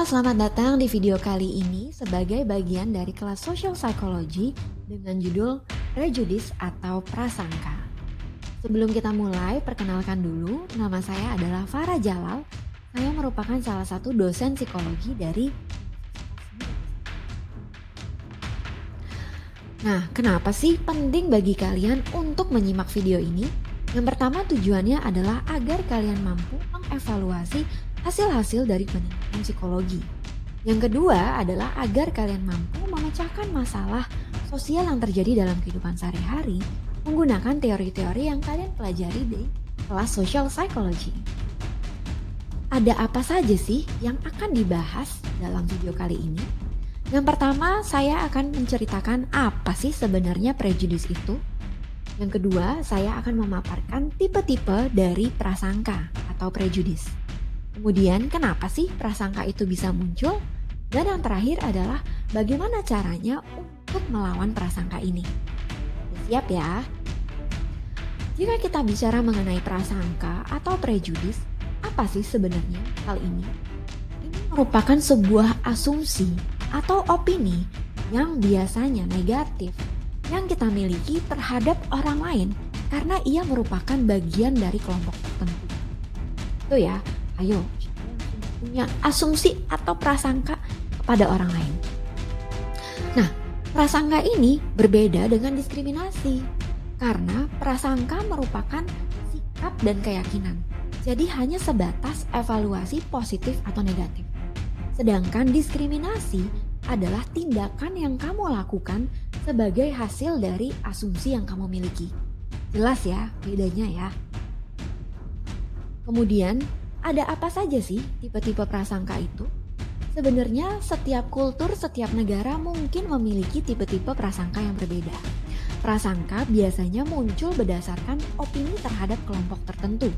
Halo, selamat datang di video kali ini sebagai bagian dari kelas Social Psychology dengan judul Prejudice atau Prasangka. Sebelum kita mulai, perkenalkan dulu, nama saya adalah Farah Jalal. Saya merupakan salah satu dosen psikologi dari. Nah, kenapa sih penting bagi kalian untuk menyimak video ini? Yang pertama, tujuannya adalah agar kalian mampu mengevaluasi hasil-hasil dari penelitian psikologi. Yang kedua adalah agar kalian mampu memecahkan masalah sosial yang terjadi dalam kehidupan sehari-hari menggunakan teori-teori yang kalian pelajari di kelas Social Psychology. Ada apa saja sih yang akan dibahas dalam video kali ini? Yang pertama, saya akan menceritakan apa sih sebenarnya prejudice itu. Yang kedua, saya akan memaparkan tipe-tipe dari prasangka atau prejudice. Kemudian, kenapa sih prasangka itu bisa muncul? Dan yang terakhir adalah bagaimana caranya untuk melawan prasangka ini. Siap ya? Jika kita bicara mengenai prasangka atau prejudice, apa sih sebenarnya hal ini? Ini merupakan sebuah asumsi atau opini yang biasanya negatif yang kita miliki terhadap orang lain karena ia merupakan bagian dari kelompok tertentu. Itu ya. Ayo, punya asumsi atau prasangka kepada orang lain. Nah, prasangka ini berbeda dengan diskriminasi karena prasangka merupakan sikap dan keyakinan. Jadi hanya sebatas evaluasi positif atau negatif. Sedangkan diskriminasi adalah tindakan yang kamu lakukan sebagai hasil dari asumsi yang kamu miliki. Jelas ya bedanya ya. Kemudian, ada apa saja sih tipe-tipe prasangka itu? Sebenarnya setiap kultur, setiap negara mungkin memiliki tipe-tipe prasangka yang berbeda. Prasangka biasanya muncul berdasarkan opini terhadap kelompok tertentu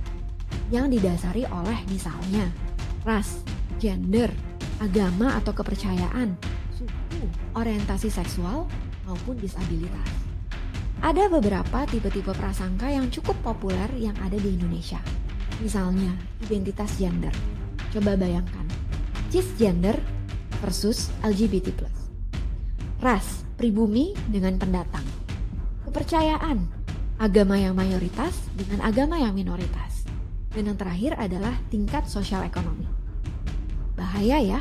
yang didasari oleh misalnya ras, gender, agama atau kepercayaan, suku, orientasi seksual, maupun disabilitas. Ada beberapa tipe-tipe prasangka yang cukup populer yang ada di Indonesia. Misalnya, identitas gender. Coba bayangkan, cisgender versus LGBT+. Ras, pribumi dengan pendatang. Kepercayaan, agama yang mayoritas dengan agama yang minoritas. Dan yang terakhir adalah tingkat sosial ekonomi. Bahaya ya.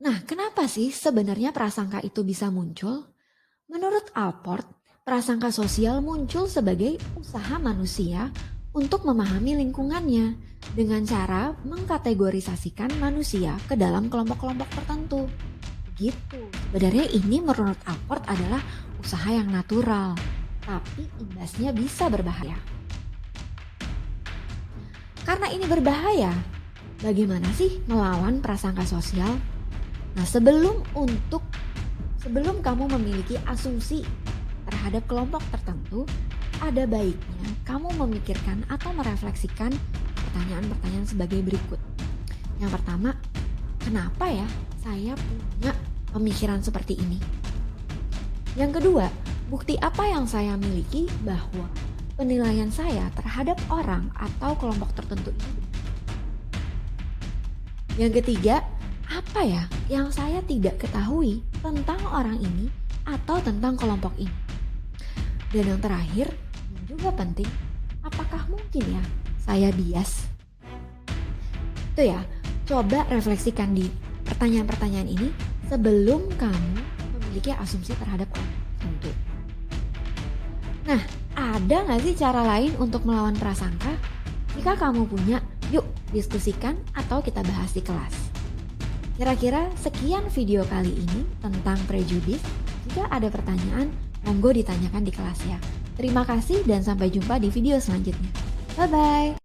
Nah, kenapa sih sebenarnya prasangka itu bisa muncul? Menurut Alport, prasangka sosial muncul sebagai usaha manusia untuk memahami lingkungannya dengan cara mengkategorisasikan manusia ke dalam kelompok-kelompok tertentu. Begitu. Sebenarnya ini menurut Alport adalah usaha yang natural, tapi imbasnya bisa berbahaya. Karena ini berbahaya, bagaimana sih melawan prasangka sosial? Nah, sebelum kamu memiliki asumsi terhadap kelompok tertentu, ada baiknya kamu memikirkan atau merefleksikan pertanyaan-pertanyaan sebagai berikut. Yang pertama, kenapa ya saya punya pemikiran seperti ini? Yang kedua, bukti apa yang saya miliki bahwa penilaian saya terhadap orang atau kelompok tertentu ini? Yang ketiga, apa ya yang saya tidak ketahui tentang orang ini atau tentang kelompok ini? Dan yang terakhir, yang juga penting, apakah mungkin ya saya bias? Itu ya, coba refleksikan di pertanyaan-pertanyaan ini sebelum kamu memiliki asumsi terhadap orang tertentu. Nah, ada nggak sih cara lain untuk melawan prasangka? Jika kamu punya, yuk diskusikan atau kita bahas di kelas. Kira-kira sekian video kali ini tentang prejudice. Jika ada pertanyaan, monggo ditanyakan di kelas ya. Terima kasih dan sampai jumpa di video selanjutnya. Bye-bye.